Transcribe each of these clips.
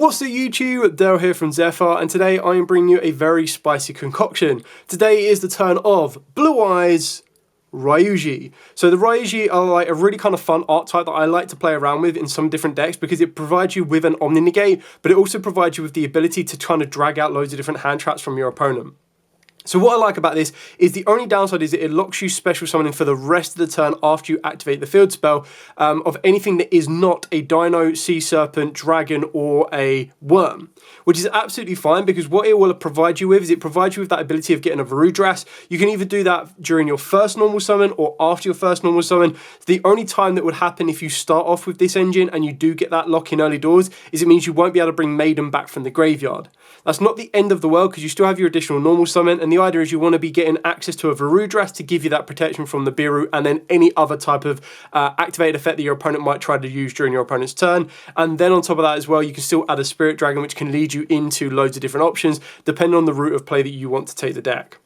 What's up YouTube, Dale here from Zephyr, and today I am bringing you a very spicy concoction. Today is the turn of Blue Eyes Ryuji. So the Ryu-Ge are like a really kind of fun art type that I like to play around with in some different decks because it provides you with an Omni Negate, but it also provides you with the ability to kind of drag out loads of different hand traps from your opponent. So what I like about this is the only downside is that it locks you special summoning for the rest of the turn after you activate the field spell of anything that is not a Dino, Sea Serpent, Dragon or a Worm, which is absolutely fine because what it will provide you with is it provides you with that ability of getting a Varudras. You can either do that during your first normal summon or after your first normal summon. The only time that would happen if you start off with this engine and you do get that lock in early doors is it means you won't be able to bring Maiden back from the graveyard. That's not the end of the world because you still have your additional normal summon, and the idea is you want to be getting access to a Varudras to give you that protection from the Biru and then any other type of activated effect that your opponent might try to use during your opponent's turn. And then on top of that as well, you can still add a Spirit Dragon which can lead you into loads of different options depending on the route of play that you want to take the deck.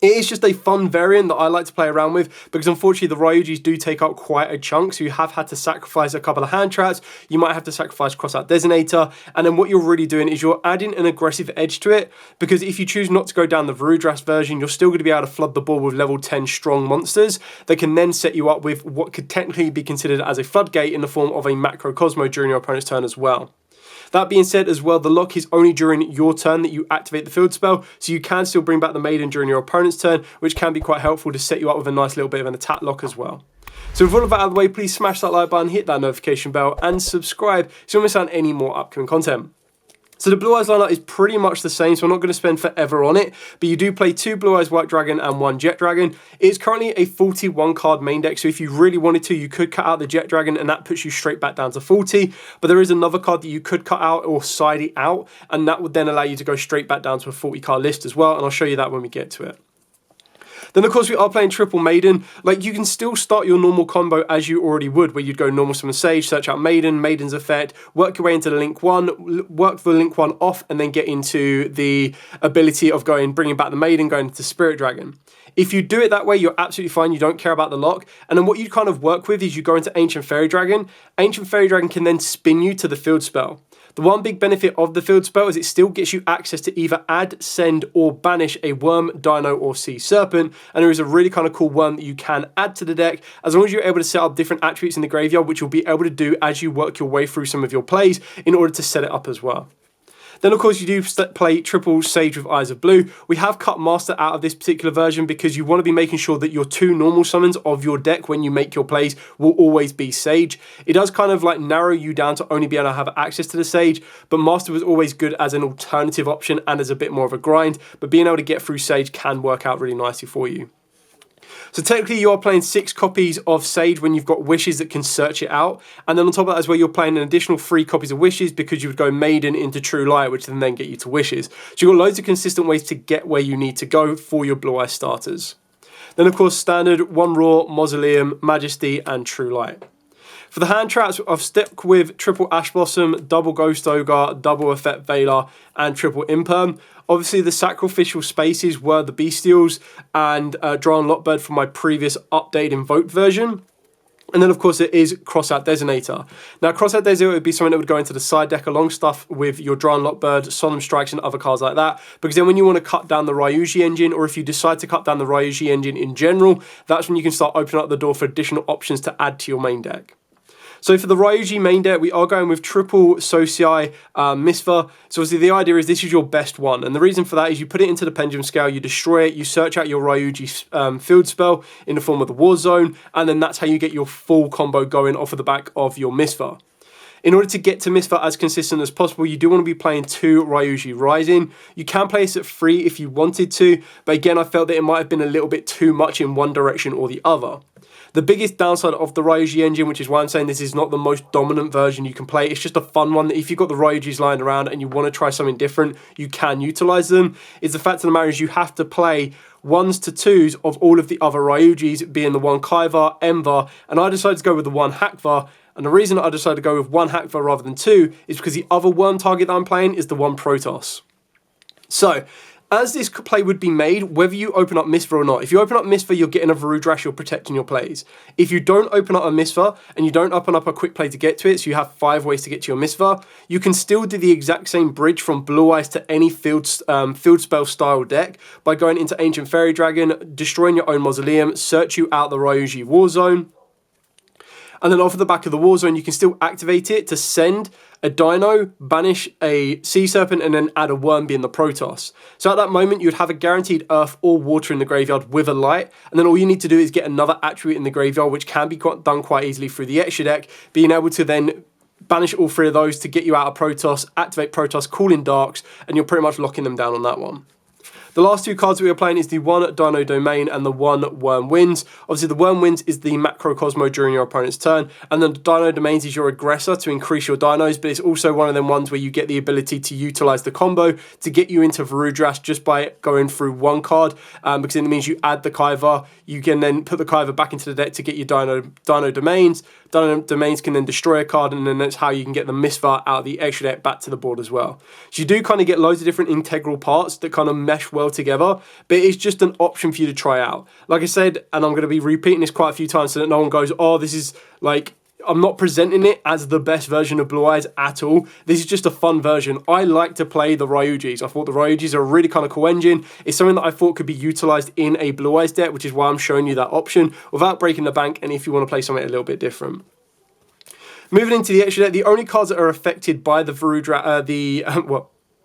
It is just a fun variant that I like to play around with because unfortunately the Ryu-Ges do take up quite a chunk, so you have had to sacrifice a couple of hand traps, you might have to sacrifice Crossout Designator, and then what you're really doing is you're adding an aggressive edge to it because if you choose not to go down the Varudras version, you're still going to be able to flood the board with level 10 strong monsters that can then set you up with what could technically be considered as a floodgate in the form of a Macro Cosmo during your opponent's turn as well. That being said as well, the lock is only during your turn that you activate the field spell, so you can still bring back the Maiden during your opponent's turn, which can be quite helpful to set you up with a nice little bit of an attack lock as well. So with all of that out of the way, please smash that like button, hit that notification bell, and subscribe so you don't miss out on any more upcoming content. So the Blue Eyes lineup is pretty much the same, so I'm not going to spend forever on it, but you do play 2 Blue Eyes White Dragon and 1 Jet Dragon. It's currently a 41 card main deck, so if you really wanted to, you could cut out the Jet Dragon and that puts you straight back down to 40, but there is another card that you could cut out or side it out, and that would then allow you to go straight back down to a 40 card list as well, and I'll show you that when we get to it. Then of course we are playing triple Maiden. Like you can still start your normal combo as you already would, where you'd go normal summon Sage, search out Maiden, Maiden's effect, work your way into the Link 1, work the Link 1 off, and then get into the ability of bringing back the Maiden, going into Spirit Dragon. If you do it that way, you're absolutely fine. You don't care about the lock. And then what you kind of work with is you go into Ancient Fairy Dragon. Ancient Fairy Dragon can then spin you to the field spell. The one big benefit of the field spell is it still gets you access to either add, send, or banish a Worm, Dino, or Sea Serpent. And there is a really kind of cool worm that you can add to the deck as long as you're able to set up different attributes in the graveyard, which you'll be able to do as you work your way through some of your plays in order to set it up as well. Then of course you do play triple Sage with Eyes of Blue. We have cut Master out of this particular version because you want to be making sure that your 2 normal summons of your deck when you make your plays will always be Sage. It does kind of like narrow you down to only be able to have access to the Sage, but Master was always good as an alternative option and as a bit more of a grind, but being able to get through Sage can work out really nicely for you. So technically you are playing 6 copies of Sage when you've got Wishes that can search it out. And then on top of that as well, you're playing an additional 3 copies of Wishes because you would go Maiden into True Light, which then get you to Wishes. So you've got loads of consistent ways to get where you need to go for your Blue Eye starters. Then of course standard, 1 Raw, Mausoleum, Majesty and True Light. For the hand traps, I've stuck with triple Ash Blossom, double Ghost Ogre, double Effect Veiler, and triple Imperm. Obviously, the sacrificial spaces were the Bestials and Drawn Lockbird from my previous update invoked version. And then, of course, it is Crossout Designator. Now, Crossout Designator would be something that would go into the side deck along stuff with your Drawn Lockbird, Solemn Strikes, and other cards like that. Because then when you want to cut down the Ryu-Ge engine, or if you decide to cut down the Ryu-Ge engine in general, that's when you can start opening up the door for additional options to add to your main deck. So for the Ryu-Ge main deck, we are going with triple Sosei Misfa. So obviously the idea is this is your best one. And the reason for that is you put it into the Pendulum Scale, you destroy it, you search out your Ryu-Ge field spell in the form of the War Zone, and then that's how you get your full combo going off of the back of your Misfa. In order to get to Misfa as consistent as possible, you do want to be playing 2 Ryu-Ge Rising. You can play this at 3 if you wanted to, but again, I felt that it might have been a little bit too much in one direction or the other. The biggest downside of the Ryu-Ge engine, which is why I'm saying this is not the most dominant version you can play, it's just a fun one that if you've got the Ryu-Ges lying around and you want to try something different, you can utilize them, is the fact of the matter is you have to play 1s to 2s of all of the other Ryu-Ges, being the 1 Kaiva, Emva, and I decided to go with the 1 Hackva. And the reason I decided to go with 1 Hackva rather than 2 is because the other worm target that I'm playing is the 1 Protoss. So, as this play would be made, whether you open up Misva or not. If you open up Misva, you're getting a Varudrash, you're protecting your plays. If you don't open up a Misva, and you don't open up a quick play to get to it, so you have 5 ways to get to your Misva, you can still do the exact same bridge from Blue Eyes to any field spell style deck by going into Ancient Fairy Dragon, destroying your own Mausoleum, search you out the Ryu-Ge War Zone, and then off of the back of the War Zone, you can still activate it to send a Dino, banish a Sea Serpent, and then add a Wormby in the Protoss. So at that moment, you'd have a guaranteed Earth or Water in the graveyard with a Light, and then all you need to do is get another attribute in the graveyard, which can be done quite easily through the extra deck, being able to then banish all 3 of those to get you out of Protoss, activate Protoss, call in Darks, and you're pretty much locking them down on that one. The last 2 cards that we are playing is the 1 Dino Domain and the 1 Worm Winds. Obviously, the Worm Winds is the Macrocosmo during your opponent's turn, and then the Dino Domains is your aggressor to increase your dinos, but it's also one of them ones where you get the ability to utilize the combo to get you into Varudrash just by going through 1 card, because it means you add the Kaiva, you can then put the Kaiva back into the deck to get your Dino Domains. Dino Domains can then destroy a card, and then that's how you can get the Misva out of the extra deck back to the board as well. So you do kind of get loads of different integral parts that kind of mesh well together, but it's just an option for you to try out. Like I said, and I'm going to be repeating this quite a few times so that no one goes, oh, this is like, I'm not presenting it as the best version of Blue Eyes at all. This is just a fun version. I like to play the Ryu-Ges. I thought the Ryu-Ges are a really kind of cool engine. It's something that I thought could be utilized in a Blue Eyes deck, which is why I'm showing you that option without breaking the bank, and if you want to play something a little bit different. Moving into the extra deck, the only cards that are affected by the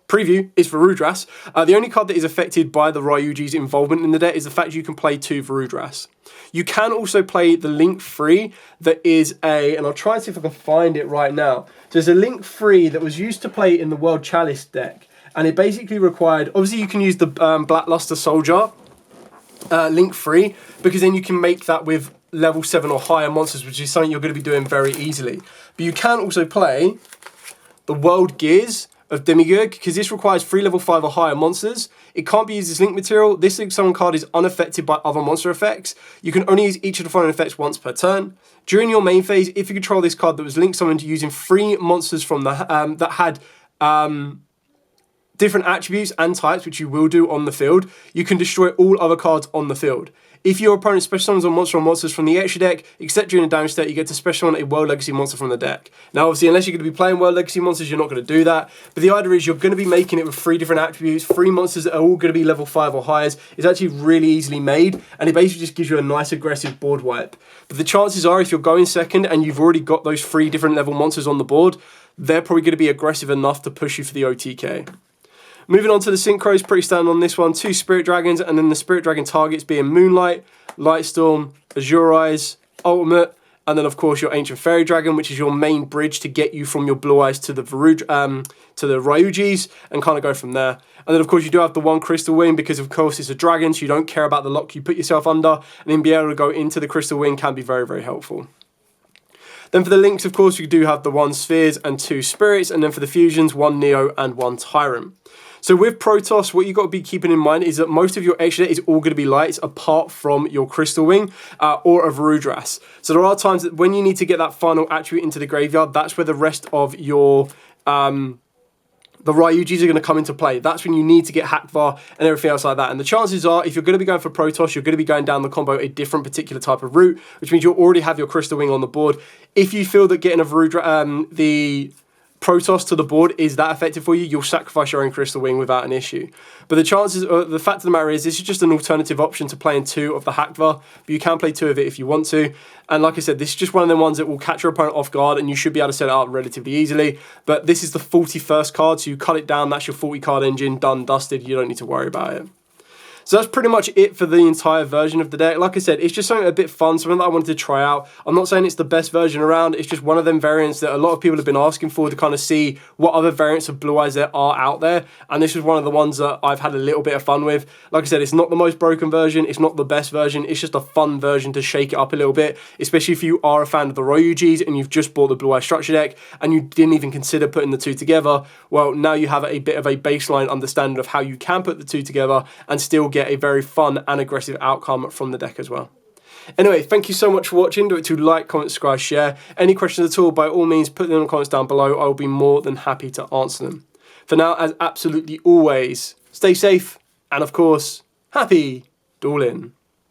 preview is Varudrash. The only card that is affected by the Ryu-Ge's involvement in the deck is the fact you can play 2 Varudrash. You can also play the Link 3 that is and I'll try and see if I can find it right now. So there's a Link 3 that was used to play in the World Chalice deck, and it basically required, obviously you can use the Blackluster Soldier Link 3, because then you can make that with level 7 or higher monsters, which is something you're going to be doing very easily. But you can also play the World Gears of Demigurg, because this requires 3 level 5 or higher monsters. It can't be used as link material. This Link Summon card is unaffected by other monster effects. You can only use each of the following effects once per turn. During your main phase, if you control this card that was Link Summoned using 3 monsters from the that had different attributes and types, which you will do on the field, you can destroy all other cards on the field. If your opponent special summons on monsters from the extra deck, except during a damage state, you get to special summon a World Legacy monster from the deck. Now, obviously, unless you're going to be playing World Legacy monsters, you're not going to do that. But the idea is you're going to be making it with 3 different attributes, 3 monsters that are all going to be level 5 or higher. It's actually really easily made, and it basically just gives you a nice aggressive board wipe. But the chances are, if you're going second and you've already got those 3 different level monsters on the board, they're probably going to be aggressive enough to push you for the OTK. Moving on to the Synchros, pretty standard on this one. 2 Spirit Dragons, and then the Spirit Dragon targets being Moonlight, Lightstorm, Azure Eyes, Ultimate, and then of course your Ancient Fairy Dragon, which is your main bridge to get you from your Blue Eyes to the Ryu-Ges, and kind of go from there. And then of course you do have the 1 Crystal Wing, because of course it's a dragon, so you don't care about the lock you put yourself under, and then be able to go into the Crystal Wing can be very, very helpful. Then for the links, of course, you do have the 1 Spheres and 2 Spirits, and then for the fusions, 1 Neo and 1 Tyrant. So with Protoss, what you've got to be keeping in mind is that most of your extra deck is all going to be lights, apart from your Crystal Wing or a Varudrash. So there are times that when you need to get that final attribute into the graveyard, that's where the rest of your the Ryu-Ges are going to come into play. That's when you need to get Hackvar and everything else like that. And the chances are, if you're going to be going for Protoss, you're going to be going down the combo a different particular type of route, which means you'll already have your Crystal Wing on the board. If you feel that getting a the Protoss to the board is that effective for you, you'll sacrifice your own Crystal Wing without an issue. But the chances, the fact of the matter is, this is just an alternative option to playing 2 of the Hackvar, but you can play 2 of it if you want to. And like I said, this is just one of them ones that will catch your opponent off guard, and you should be able to set it up relatively easily. But this is the 41st card, so you cut it down, that's your 40 card engine, done, dusted, you don't need to worry about it. So that's pretty much it for the entire version of the deck. Like I said, it's just something a bit fun, something that I wanted to try out. I'm not saying it's the best version around, it's just one of them variants that a lot of people have been asking for to kind of see what other variants of Blue Eyes there are out there. And this was one of the ones that I've had a little bit of fun with. Like I said, it's not the most broken version, it's not the best version, it's just a fun version to shake it up a little bit, especially if you are a fan of the Ryu-Ges and you've just bought the Blue Eyes structure deck and you didn't even consider putting the 2 together. Well, now you have a bit of a baseline understanding of how you can put the 2 together and still get a very fun and aggressive outcome from the deck as well. Anyway, thank you so much for watching. Do it to like, comment, subscribe, share. Any questions at all, by all means, put them in the comments down below. I will be more than happy to answer them. For now, as absolutely always, stay safe And of course, happy dueling.